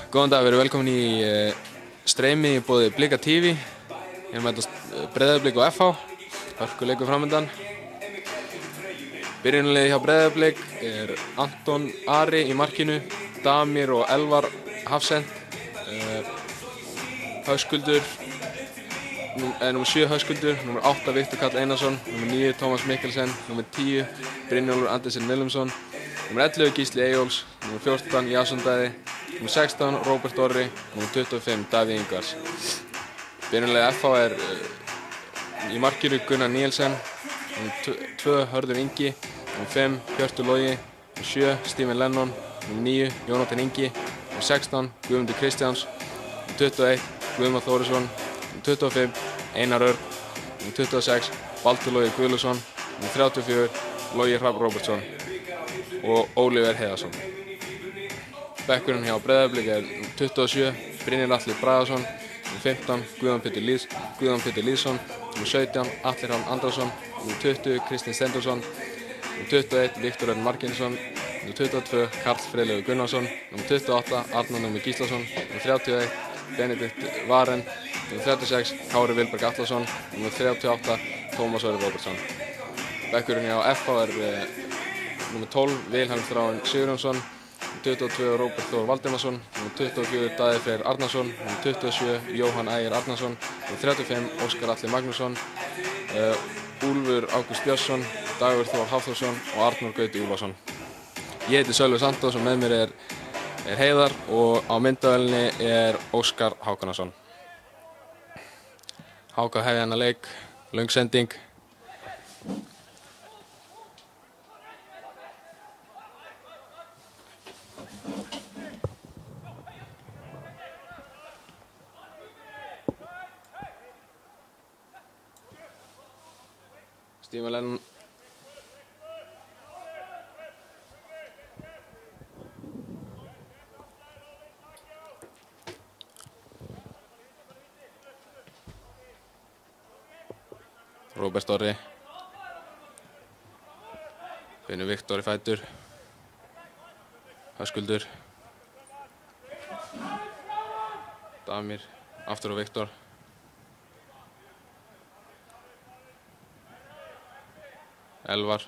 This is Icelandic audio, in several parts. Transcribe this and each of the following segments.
Góðan dag, verið velkomin í streymi í boði Blika TV. Hérna mætast Breiðablik og FH. Hörkuleikur framundan. Byrjunarliðið hjá Breiðablik er Anton Ari í markinu, Damir og Elvar hafsend. Höskuldur, nummer 7 Höskuldur, nummer 8 Viktor Karl Einarsson, nummer 9 Tómas Mikkelsen, nummer 10 Brynjólfur Andersen Willumsson, nummer 11 Gísli Eyjólfs, nummer 14 Jason Daði, nummer 16 Róbert Orri, nummer 25 Davíð Ingvars. Byrjunarliðið FH er í markinu Gunnar Níelsen, nummer 2 Hörður Ingi, nummer 5 Hjörtur Logi, nummer 7 Stephen Lennon, nummer 9 Jónatan Ingi, nummer 16 Guðmundur Kristjáns, nummer 21 Guðmar Þórisson, nummer 25 Einar Örn, nummer 26 Baldur Logi Guðlusson, nummer 34 Logi Hrafn Róbertsson og Óliver Heiðarsson. Bekkurinn hjá Breiðablik er nummer 27 Brynjar Atli Bragason, nummer 15 Guðjón Pétur Lýðsson, nummer 17 Atli Hrafn Andrason, nummer 20 Kristinn Stendursson, nummer 21 Viktor Örn Margeirsson, nummer 22 Karl Freyleifur Gunnarsson, nummer 28 Arnar Númi Gíslason, nummer 31 Benedikt Varen, nummer 36 Kári Vilberg Atlason, nummer 38 Tómas Örn Róbertsson. Bekkurinn hjá FH er nummer 12 Vilhelm Þráinn Sigurjónsson, nummer 22 Róbert Þór Valdimarsson, nummer 24 Daði Freyr Arnarsson, nummer 27 Jóhann Ægir Arnarsson, nummer 35 Óskar Atli Magnússon, Úlfur Ágúst Björnsson, Dagur Þór Hafþórsson og Arnór Gauti Úlfarsson. Ég heiti Sölvi Sandós og með mér er Heiðar og á myndavélinni er Óskar Hákonarsson. Háka hefði hennar leik, löng sending. Stephen Lennon. Róbert Orri. Finnur Viktor í fætur. Höskuldur. Damir. Aftur á Viktor. Elvar.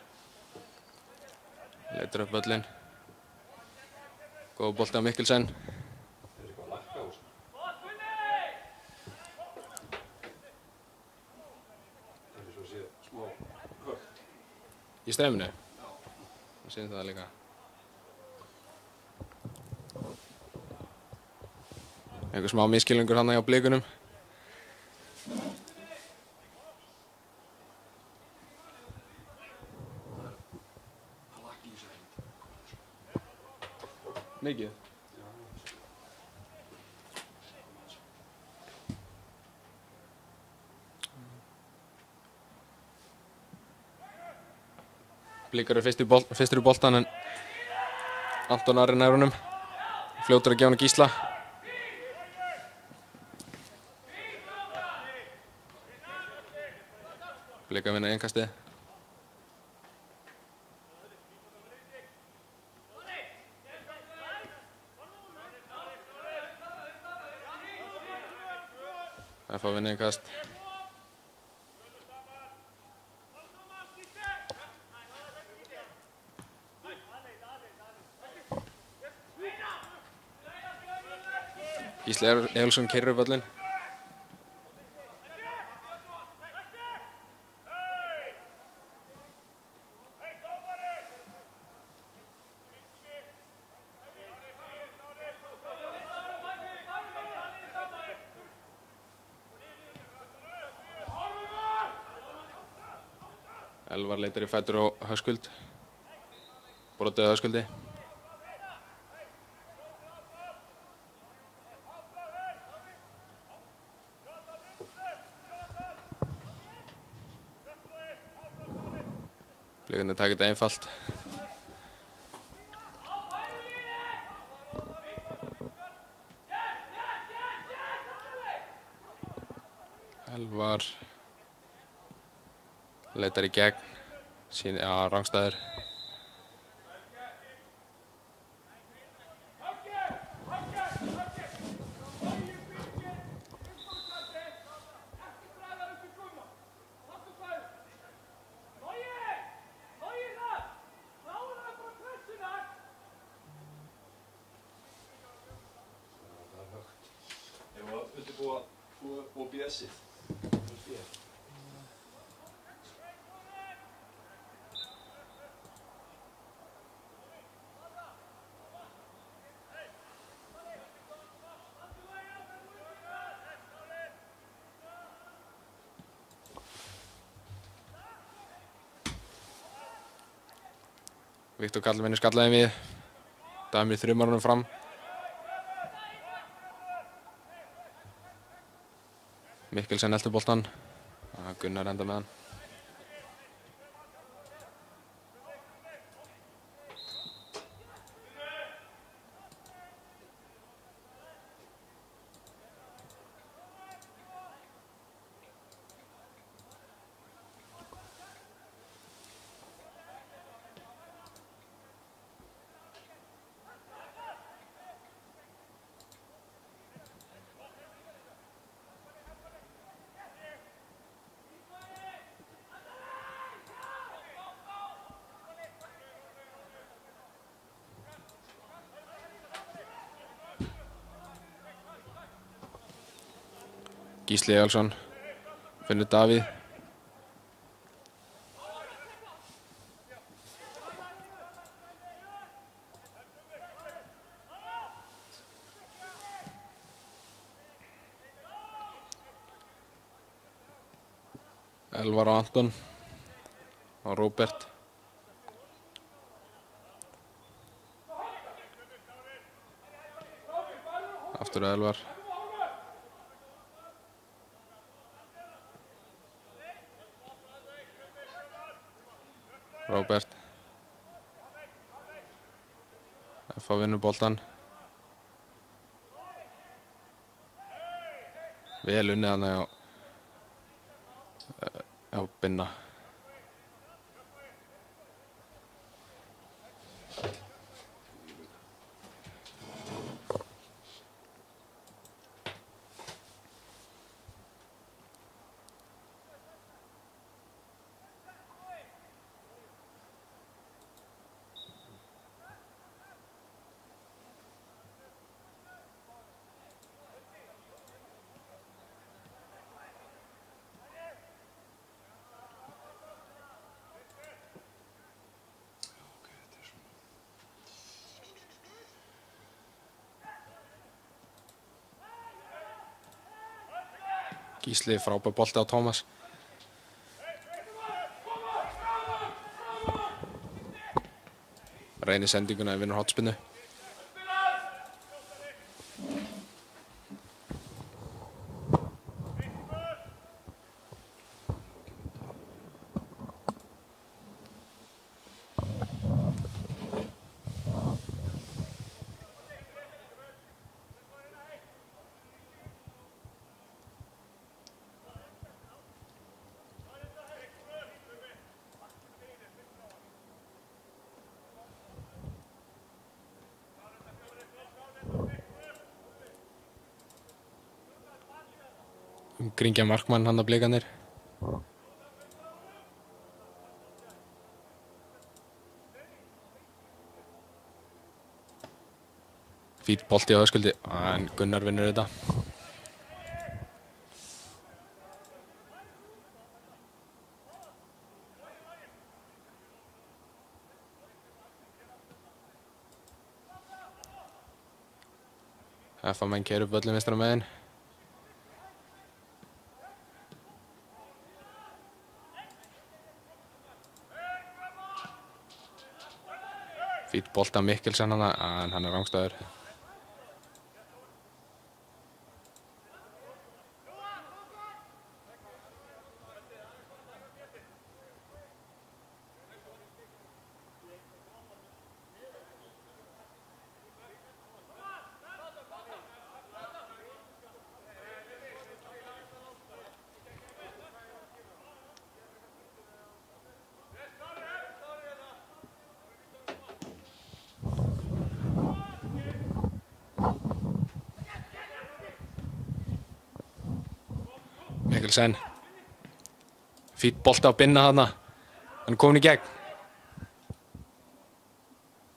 Leitar upp völlinn. Góð bolti á Mikkelsen. Í streyminu? Það séum það líka. Einhver smá misskilningur hann hjá Blikunum. Mikið? Blikar er fyrstur í boltan en Anton Ari nær honum. Fljótur að gefa hann Gísla. Blikar vinna innkastið. FH vinna innkast. Gísli Eyjólfsson keyrir upp völlinn. Elvar leitar í fætur á Höskuld. Brotið á Höskuldi. Blikarnir taka þetta einfalt. Elvar leitar í gegn, rangstæður. Viktor Karl vinnur skallaði við. Damir þrjumar honum fram. Mikkelsen eldur boltan. Gunnar enda með hann. Gísli Eyjólfsson finnur Davíð. Elvar og Anton og Róbert. Aftur Elvar. Róbert. F vinnur boltan. Vel unnið hann á Binna. Gísli frábær bolti á Tómas. Reynir sendinguna og vinnur hornspyrnu. Kringja markmann hann að Blikarnir. Fít bolti á Höskuldi, en Gunnar vinnur þetta. F-menn keyra upp völlinn vinstra megin. Fít bolti á Mikkelsen hann, en hann er rangstæður. Mikkelsen. Fít bolti á Binna þarna. Hann er komin í gegn.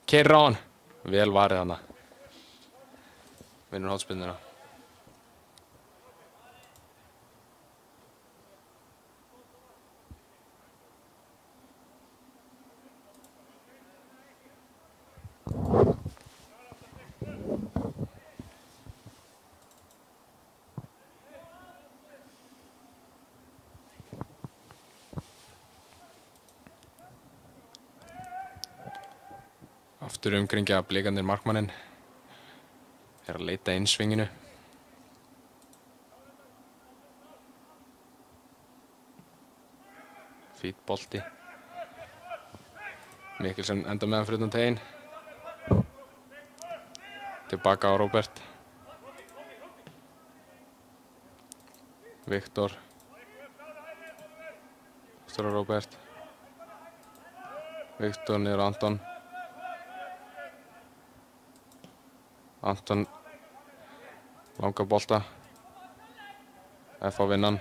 Keyrir á hann. Vel varið þarna. Vinnur hornspyrnuna. Aftur umkringja Blikarnir markmanninn. Að leita inn svinginu. Fít bolti. Mikkelsen enda með hann fyrir utan tegin. Tilbaka á Róbert. Viktor. Viktor og Róbert. Viktor niður á Anton. Anton langa bolta. F á vinnan.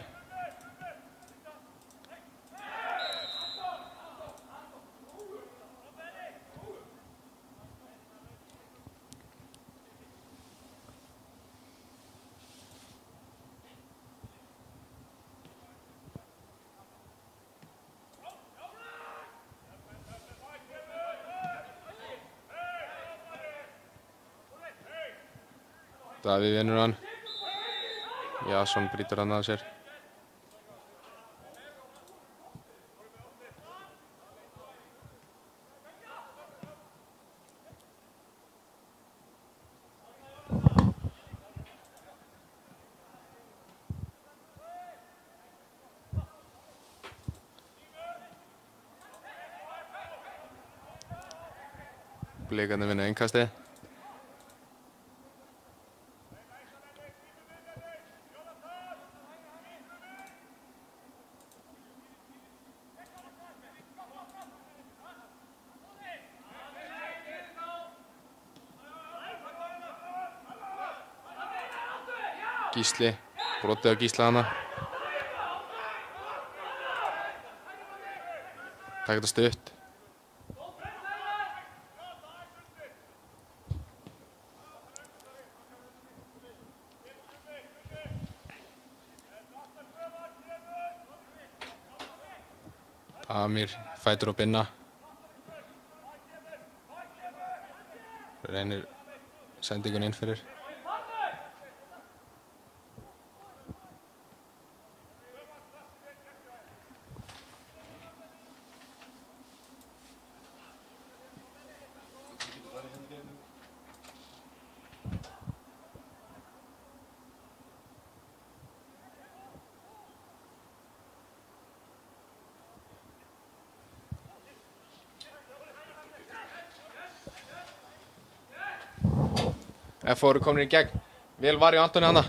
Davíð vinnur hann. Jason brýtur hann að sér. Blikarnir vinna innkastið. Gísli, brotið á Gísla hana. Takk þetta stutt. Amir fætur á binna. Reynir sendingun inn fyrir. F eru komin í gegn. Vel var í Antoni hana.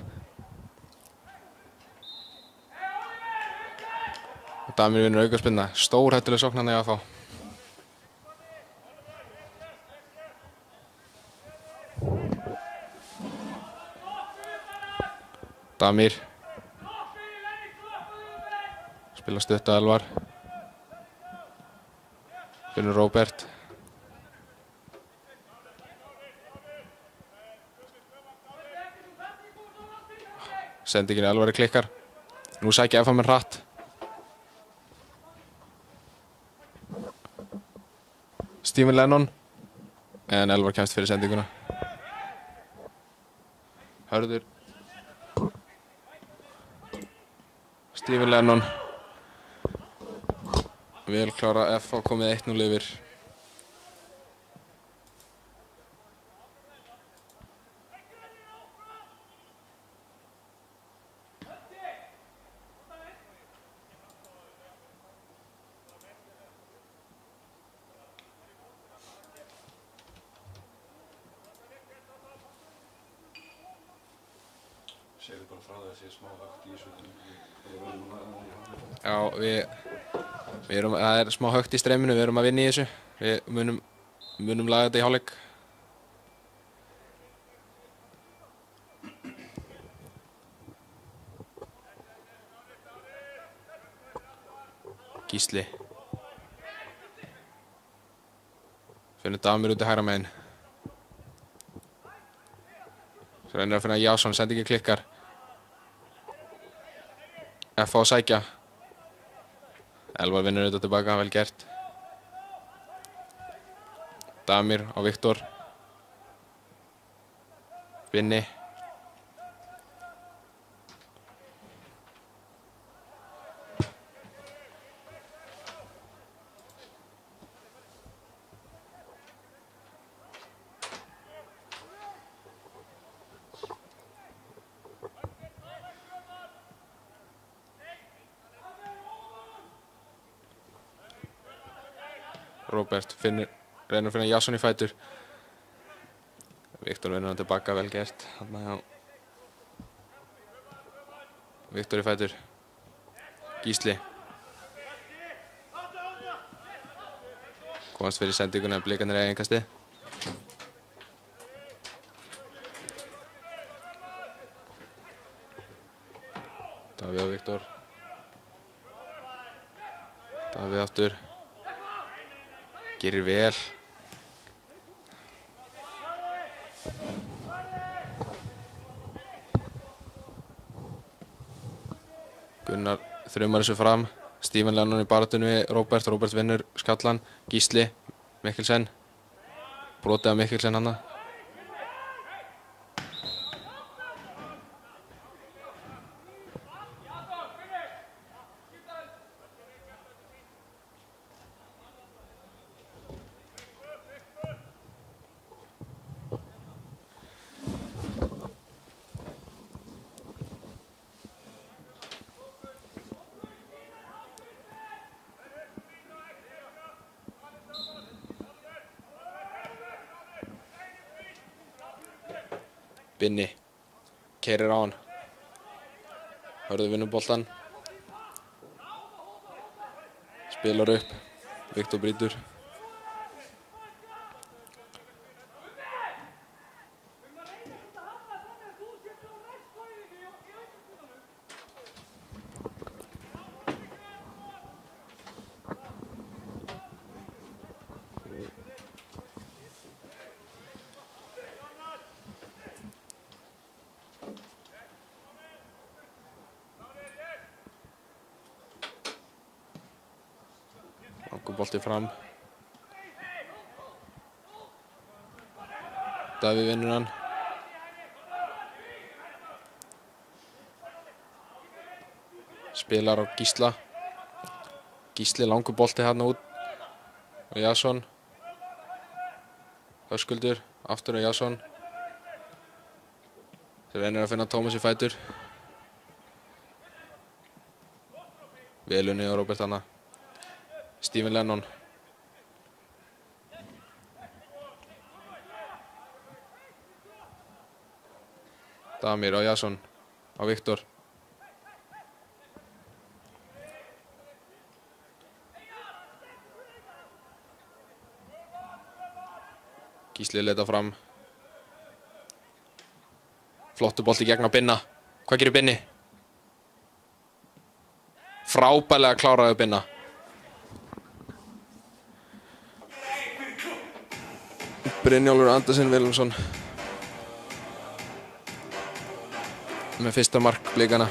Damir vinnur aukaspyrna. Stórhættuleg sókn hana í F. Damir. Spila stutt að Elvar. Vinnur Róbert. Sendingin Elvari klikkar. Nú sækja F með hratt. Stephen Lennon. En Elvar kemst fyrir sendinguna. Hörður. Stephen Lennon. Vel klára F á komið 1-0 yfir. Segðu bara frá þessi smá högt í þessu. Já, við erum, það er smá högt í streyminu, við erum að vinna í þessu. Við munum laga þetta í hálfleik. Gísli. Finnur Damir út í hægra megin. Svo reynir að finna Jason, sendingin klikkar. F á að sækja. Elvar vinnur þetta tilbaka, vel gert. Damir á Viktor. Vinni. Róbert reynir að finna Jason í fætur. Viktor vinnur hann tilbaka, vel gert. Þarna hjá Viktor í fætur. Gísli. Komast fyrir sendinguna en Blikarnir eiga innkastið. Davíð og Viktor. Davíð aftur. Gerir vel. Gunnar þrumar þessu fram. Stephen Lennon í baráttunni við Róbert. Róbert vinnur skallan. Gísli. Mikkelsen. Brotið af Mikkelsen hana. Binni keyrir á hann. Hörður vinnur boltan. Spilar upp. Viktor brýtur. Bolti fram. Davíð vinnur hann. Spilar á Gísla. Gísli langur bolti hérna út. Og Jason. Höskuldur. Aftur á Jason. Þeir reynir að finna Tómas í fætur. Velunni og Róbert hana. Stephen Lennon. Damir á Jason. Á Viktor. Gísli leita fram. Flottu bolti gegn á Binna. Hvað gerir Binni? Frábærlega kláraði Binna. Brynjólfur Andersen Vilhelmsson með fyrsta mark Blikana.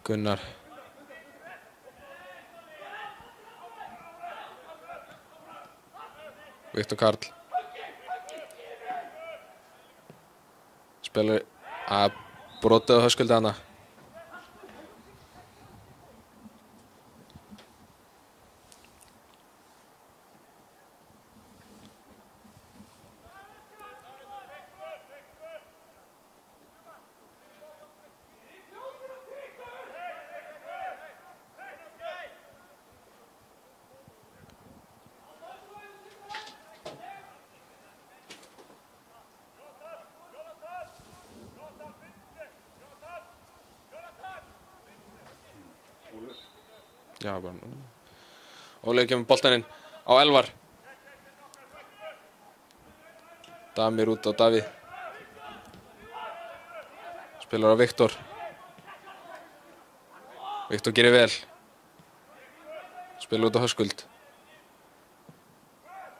Gunnar. Viktor Karl. Spilar að brotið á Höskuldi hana. Já, bara nú. Óli kemur boltaninn á Elvar. Damir út á Davíð. Spilar á Viktor. Viktor gerir vel. Spilar út á Höskuld.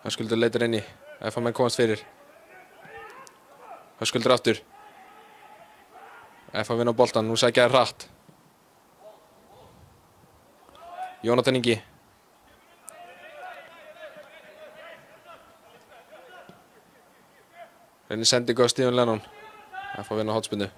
Höskuldur leitar inn í. FH menn komast fyrir. Höskuldur aftur. FH vinna boltan. Nú sækja þær hratt. Jónatan Ingi. Reynir sendingu á Stephen Lennon. Það fá vinna hornspyrnu.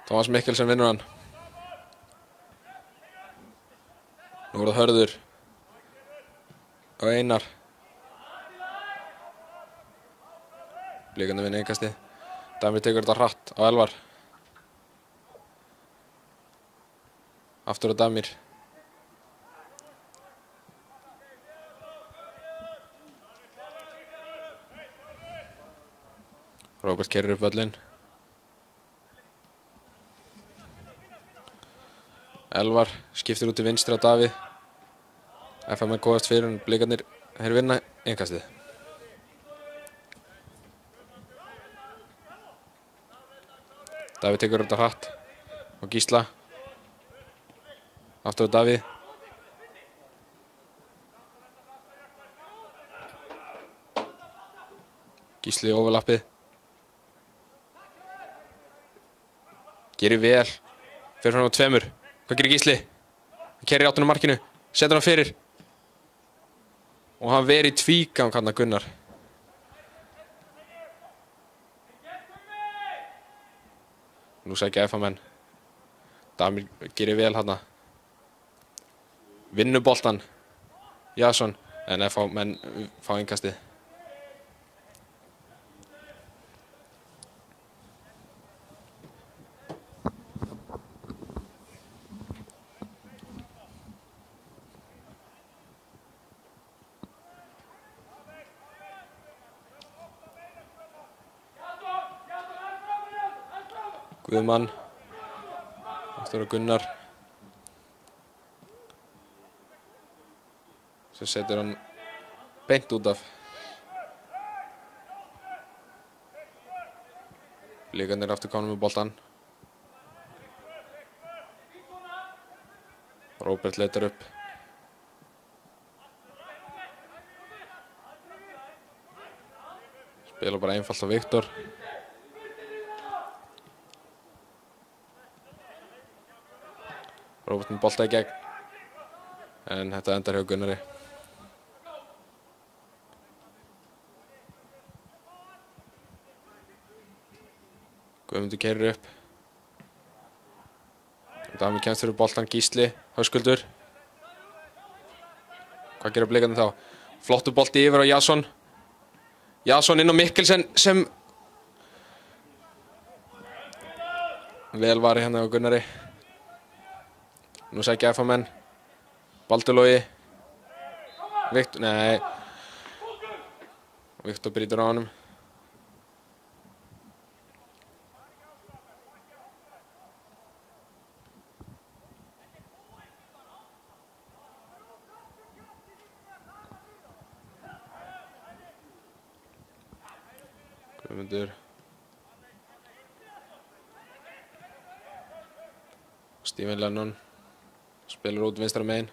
Tómas Mikkelsen vinnur hann. Nú það Hörður og Einar. Blikarnir vinna innkastið. Damir tekur þetta hratt á Elvar. Aftur á Damir. Róbert keyrir upp völlinn. Elvar skiptir út til vinstri á Davíð. FMN kóðast fyrir en blikarnir vinna innkastið. Davíð tekur þetta hratt og Gísla. Aftur á Davíð. Gísli í overlappið. Gerir vel. Fer fram á tveimur. Hvað gerir Gísli? Hann keyrir áttunum markinu. Setur hann fyrir. Og hann ver í tvígang hann að Gunnar. Nú sækja FA-menn. Damir gerir vel hann. Vinnur boltan. Jason. En FA-menn fá innkastið. Guðmann. Aftur á Gunnar. Svo setur hann beint út af. Blikarnir aftur komnir með boltan. Róbert leitar upp. Spila bara einfalt á Viktor. Róbert með bolta í gegn. En þetta endar hjá Gunnari. Guðmundur keyrir upp. Damir kemst fyrir boltan. Gísli. Höskuldur. Hvað gera blikarnir þá? Flottur bolti yfir á Jason. Jason inn á Mikkelsen sem vel var í hérna á Gunnari. Nú sækja FA-menn. Baldur Logi. Viktor, nei. Viktor brýtur á honum. Guðmundur. Stephen Lennon. Spilar út vinstra megin.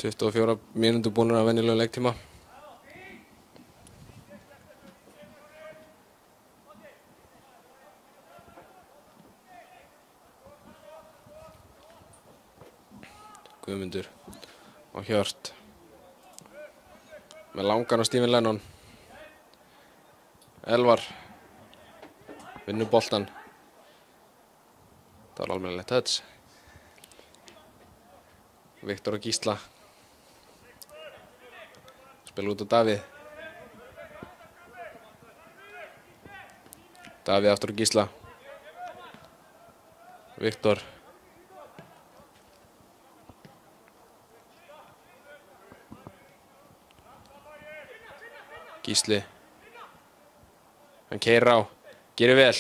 24 mínútur búnir af venjulegum leiktíma. Guðmundur og Hjört með langan á Stephen Lennon. Elvar vinnur boltan. Það var almennilegt touch. Viktor og Gísla spila út á Davíð. Davíð aftur á Gísla. Viktor. Gísli. Hann keyrir á. Gerir vel.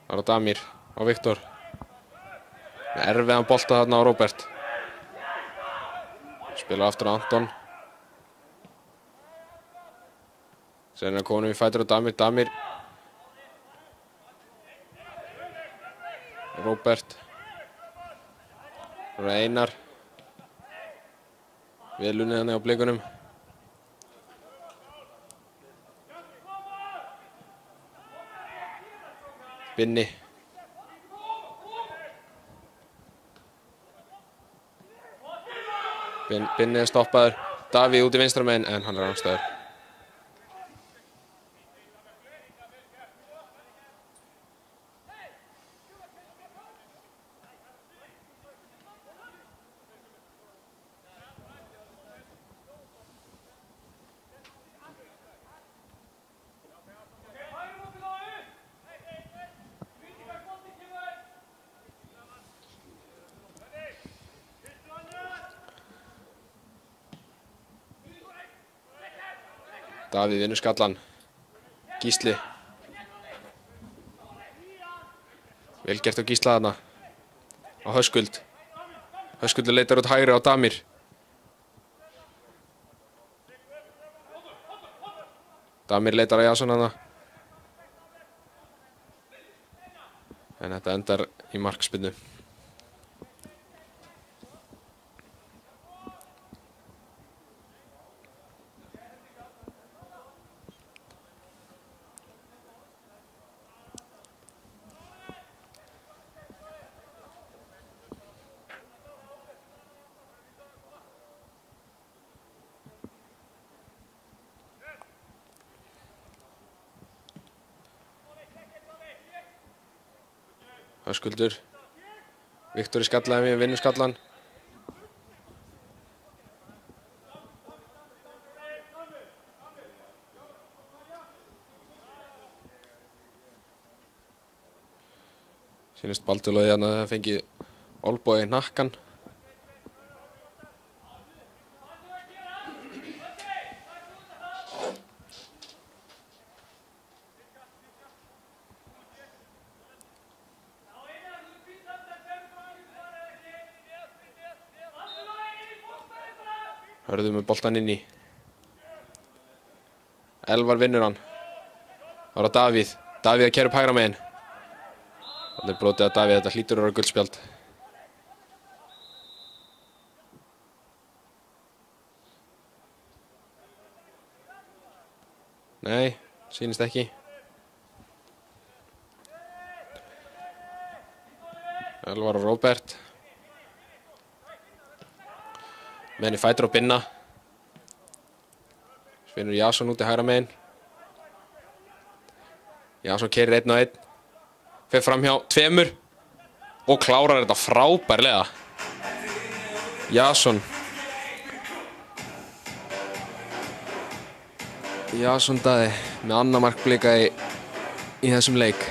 Það er á Damir. Á Viktor. Með erfiðan bolta þarna á Róbert. Spila aftur á Anton. Sen komin við fætur á Damir. Damir. Róbert. Það er Einar. Vel unnið hann á blikunum. Binni. Binni er stoppaður. Davíð út í vinstra megin en hann er rangstæður. Davíð vinnur skallan. Gísli. Vel gert á Gísla þarna. Á Höskuld. Höskuldur leitar út hægri á Damir. Damir leitar á Jason þarna. En þetta endar í markspyrnu. Höskuldur. Viktor í skallaði við vinnur skallan. Sýnist Baldurlóði að það fengi olnboga í hnakkan. Hörðu með boltan inn í. Elvar vinnur hann. Það var á Davíð. Davíð að keyra upp hægra megin. Þannig er brotið að Davíð. Þetta hlýtur að vera guldspjald. Nei, sýnist ekki. Elvar og Róbert. Menn í fætur á Binna. Svinur Jason út í hægra megin. Jason keyrir 1 á 1. Fer fram hjá 2 og klárar þetta frábærlega. Jason. Jason Daði með annað mark blika í þessum leik.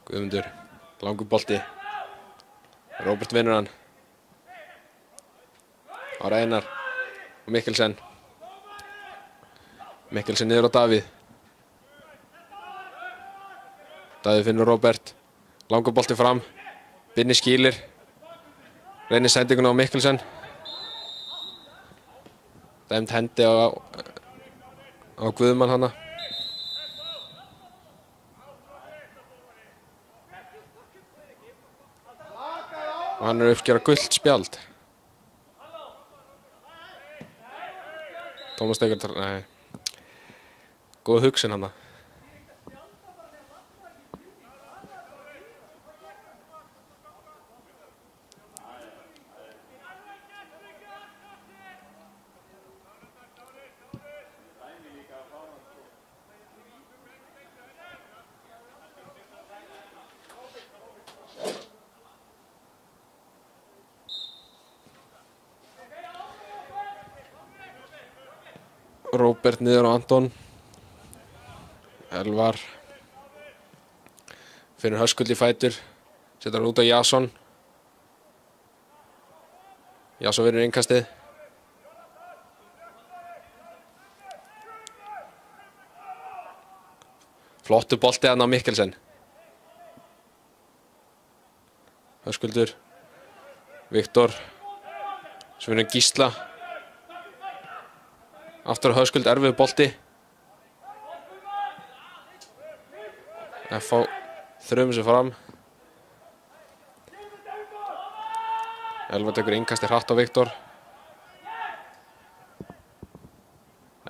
Guðmundur, langur bolti. Róbert vinnur hann. Ára Einar og Mikkelsen. Mikkelsen niður á Davíð. Davíð finnur Róbert. Langur bolti fram. Binni skýlir. Reynir sendinguna á Mikkelsen. Dæmt hendi á Guðmann hana. Og hann uppskera gult spjald. Tómas Steikart, nei. Góð hugsun hana. Róbert niður á Anton. Elvar finnur Höskuld í fætur. Setur hann út á Jason. Jason vinnur innkastið. Flottur bolti hann á Mikkelsen. Höskuldur. Viktor. Svo vinnur Gísla. Aftur á Höskuld, erfiður bolti. F.A. þröfum sig fram. Elvar tekur innkasti hratt á Viktor.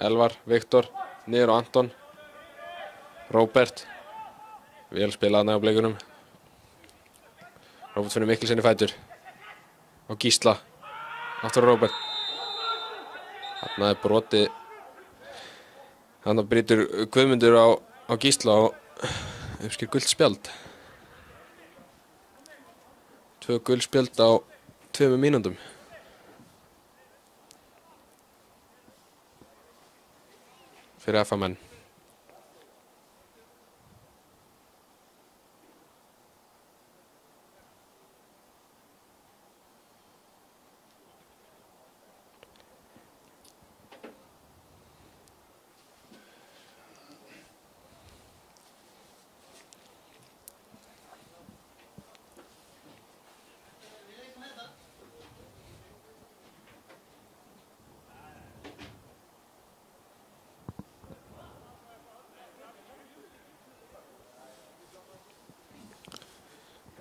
Elvar, Viktor, niður á Anton. Róbert. Vel spilað næg á bleikunum. Róbert finnur Mikkelsen í fætur. Og Gísla. Aftur á Róbert. Þarna brotið. Þarna brýtur Guðmundur á Gísla og uppsker gult spjald. 2 gult spjald á 2 mínúndum. Fyrir FA-menn.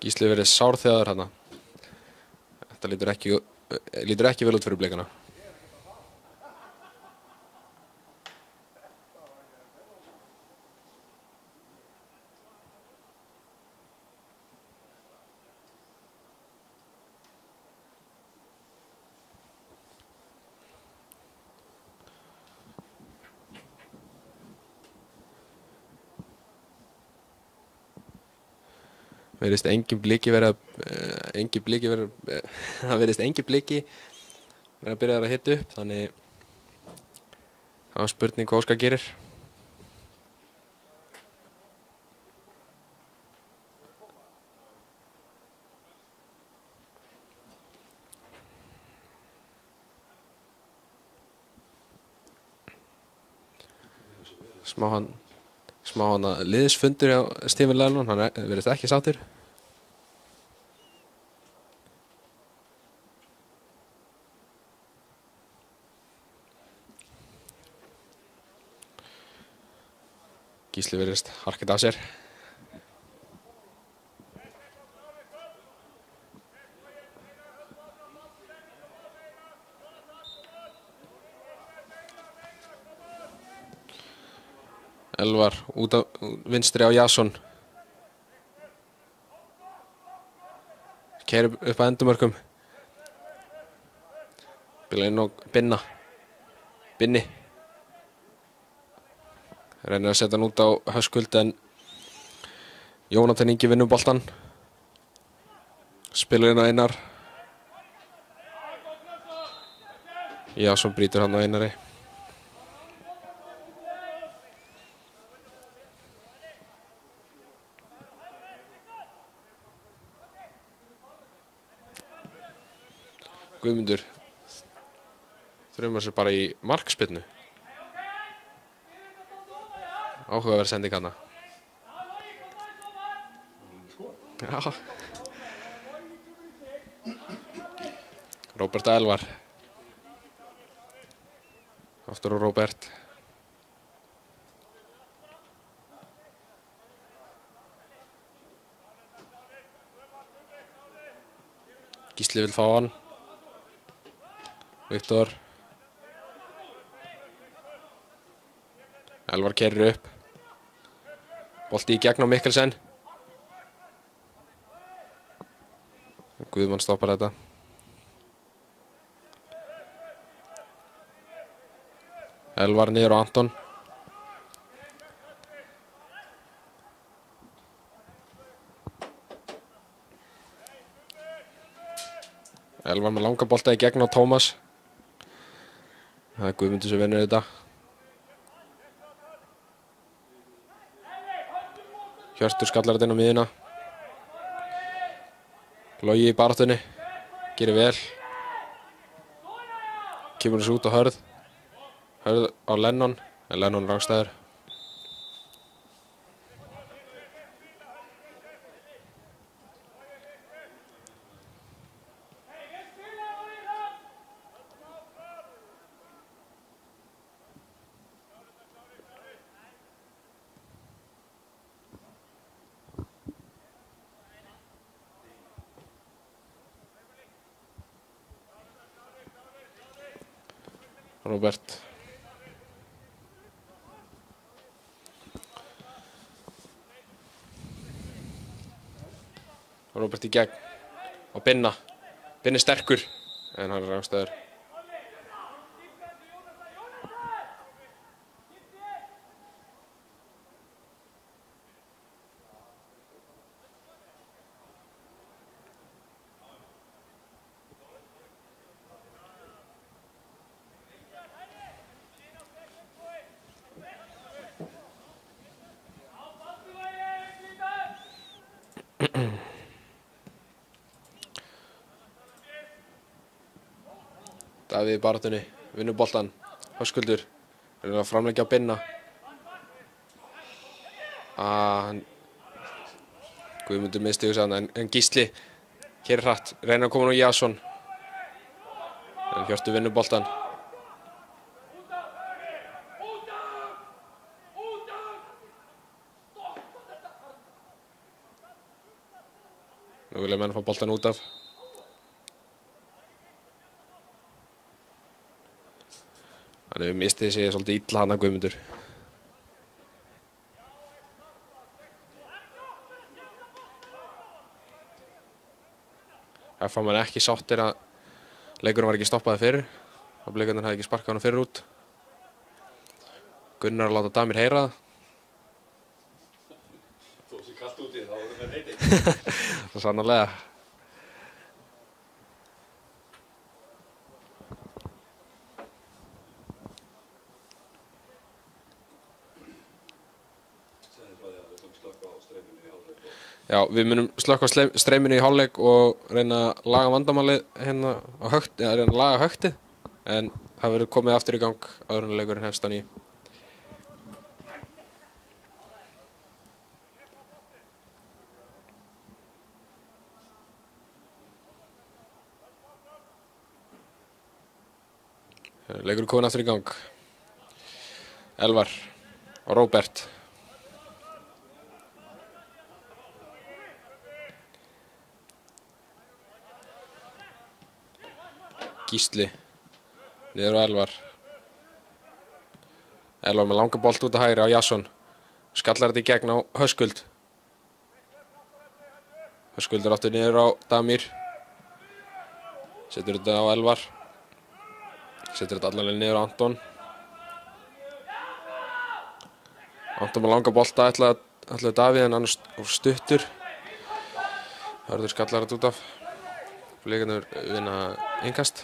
Gísli verið sárþjáður hérna. Þetta lítur ekki vel út fyrir blikana. Það verðist engin bliki verið að byrja að hitta upp, þannig það var spurning hvað Óskar gerir. Smá hana liðsfundur hjá Stephen Lennon, hann verðist ekki sáttur. Gísli verðist harkið af sér. Elvar út á vinstri á Jason. Keyrir upp að endumörkum. Bila inn á Binni. Reynir að setja hann út á Höskuld en Jónatan Ingi vinnur boltan. Spilar inn á Einar. Jason brýtur hann á Einari. Guðmundur þrjumar sér bara í markspyrnu. Áhugaverð sending hana. Já. Róbert Elvar. Aftur á Róbert. Gísli vill fá hann. Viktor. Elvar keyrir upp. Bolti í gegn á Mikkelsen. Guðmann stoppar þetta. Elvar niður á Anton. Elvar með langa bolta í gegn á Tómas. Það er Guðmundur sem vinnur þetta. Hjörtur skallar þetta inn á miðjuna. Logi í baráttunni. Gerir vel. Kemur þessu út á Hörð. Hörð á Lennon. En Lennon rangstæður. Róbert. Róbert í gegn. Og Binna. Binni sterkur. En hann er rangstæður. Davíð í baráttunni, vinnur boltan. Höskuldur, reynir að framleggja á Binna. Guðmundur misti þess að en Gísli keyrir hratt, reynir að koma nú Jason. En Hjörtur vinnur boltan. Nú vilja menn fá boltan út af. Þannig við mistið sig svolítið illa hana Guðmundur. FH menn ekki sáttir að leikurinn var ekki stoppaði fyrir. Og blikarnir hafði ekki sparkað hann fyrir út. Gunnar að láta Damir heyra það. Þó sé kallt úti þá voru með heiti. Það sannarlega. Já, við munum slökkva streyminu í hálfleik og reyna að laga vandamálið hérna á högt, eða reyna að laga högtið. En það verður komið aftur í gang áður en leikurinn hefst á ný. Leikurinn komið aftur í gang. Elvar og Róbert. Gísli, niður á Elvar. Elvar með langa bolt út að hægri á Jason. Skallar þetta í gegn á Höskuld. Höskuld aftur niður á Damir. Setur þetta á Elvar. Setur þetta allavega niður á Anton. Anton með langa bolta ætlaði Davíð en hann er stuttur. Hörður skallar þetta út af. Blikarnir vinna innkast.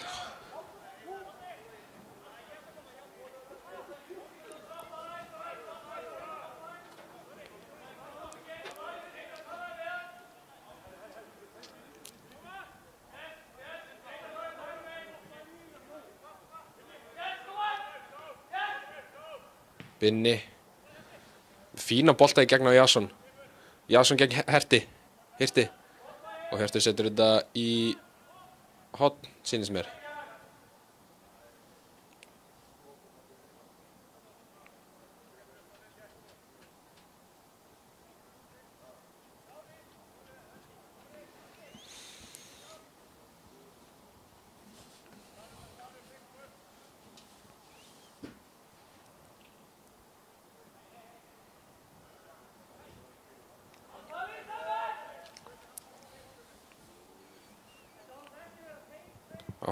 Binni. Fína bolta í gegn á Jason. Jason gegn Hirti. Og Hjörtur setur þetta í horn, sýnist mér.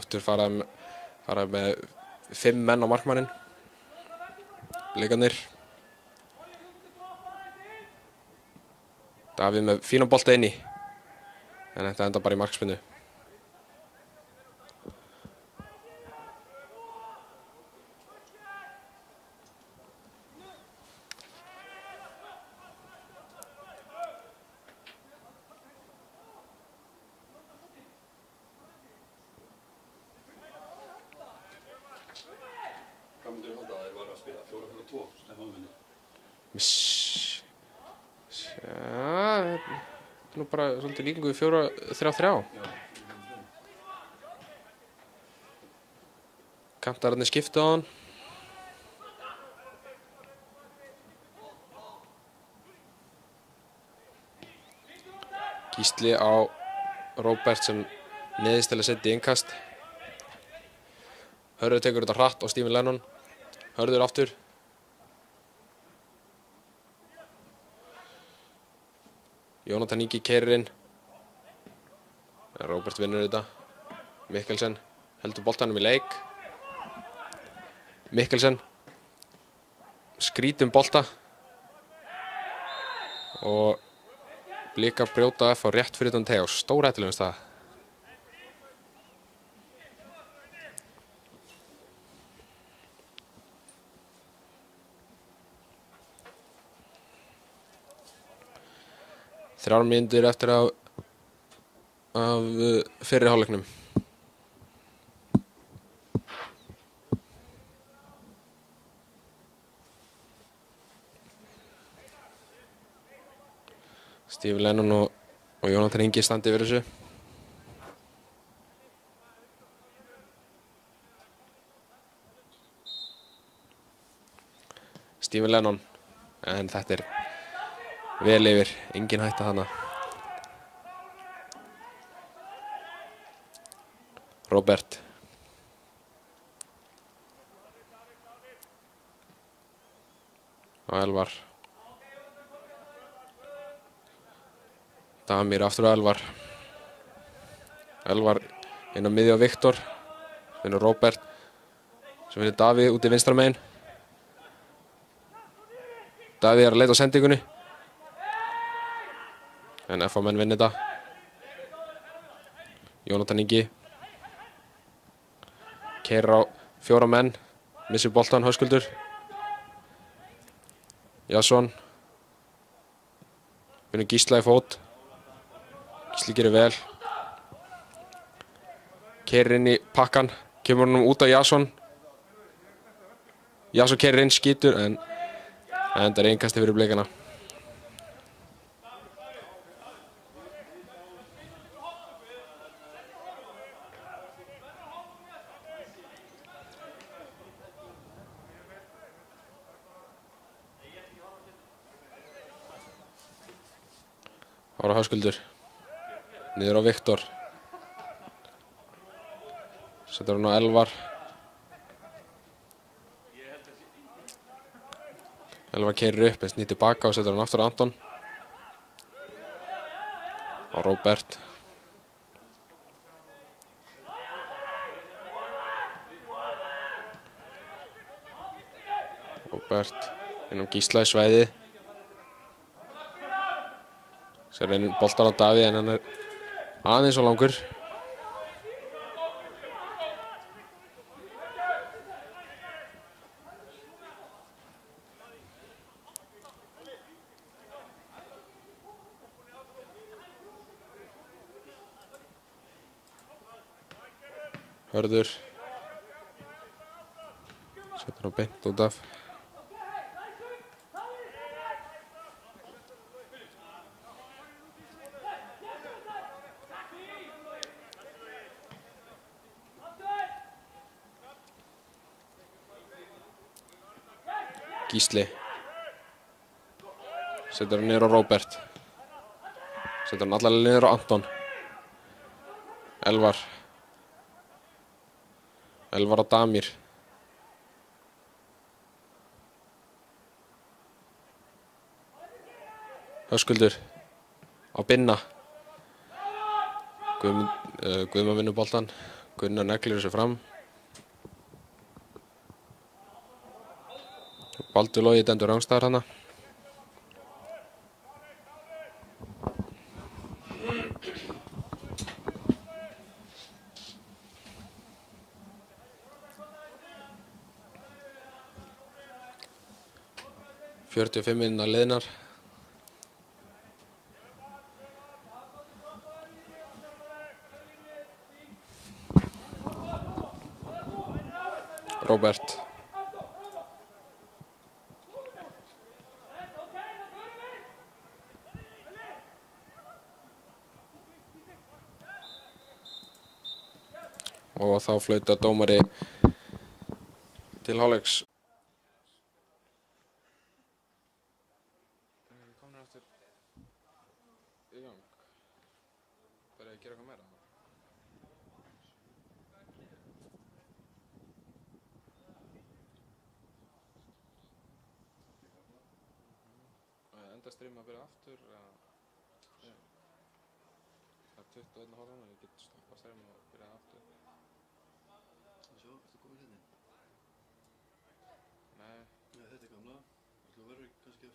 Aftur fara með 5 menn á markmanninn. Blikarnir. Davíð með fína bolta inni. En þetta enda bara í markspyrnu. Hvað myndir þú halda að þeir varu að spila? 4-4-2, Stefán vinni. Þetta er nú bara svolítið líkingu við 4-3-3. Kantararnir skiptu á hann. Gísli á Róbert sem neðist til að setja í innkast. Hörður tekur þetta hratt á Stephen Lennon. Hörður aftur. Jónatan Ingi keyrir inn. Róbert vinnur þetta. Mikkelsen heldur boltanum í leik. Mikkelsen skrítum bolta. Og Blikar brjóta F á rétt fyrir utan teig á stórhættulegum stað. Þrjár mínútur eftir af fyrri hálfleiknum. Stephen Lennon og Jónatan Ingi standi yfir þessu. Stephen Lennon, en þetta er vel yfir, engin hætta þarna. Róbert. Og Elvar. Damir aftur á Elvar. Elvar inn á miðju á Viktor. Svo finnur Róbert. Svo finnur Davíð út í vinstra megin. Davíð er að leita á sendingunni. En FH menn vinna þetta. Jónatan Ingi. Keyrir á 4 menn. Missir boltan, Höskuldur. Jason. Finnur Gísla í fót. Gísli gerir vel. Keyrir inn í pakkan. Kemur honum út á Jason. Jason keyrir inn, skýtur, en það er innkasti fyrir Blikana. Ára Höskuldur. Niður á Viktor. Setur hann á Elvar. Elvar keyrir upp, en snýr tilbaka og setur hann aftur á Anton. Og Róbert. Róbert inn á Gísla í svæðið. Sér reynir boltan á Davíð, en hann er aðeins og langur. Hörður. Setur hann beint út af. Gísli. Setur hann niður á Róbert. Setur hann allavega niður á Anton. Elvar. Elvar á Damir. Höskuldur. Á Binna. Guðmann vinnur boltan. Gunnar neglir þessu fram. Baldur Logi dendur rangstæðar hana. Minna liðnar. Róbert. Og þá flautar dómari til hálfleiks. Komnir aftur í gang. Byrjaði að gera eitthvað meira. Enda stream að byrja aftur. Það er 21 horfum og ég get stoppað stream og byrjað aftur. Sjá, ertu komið hérna? Nei. Nei, þetta er gamla. Þú verður kannski að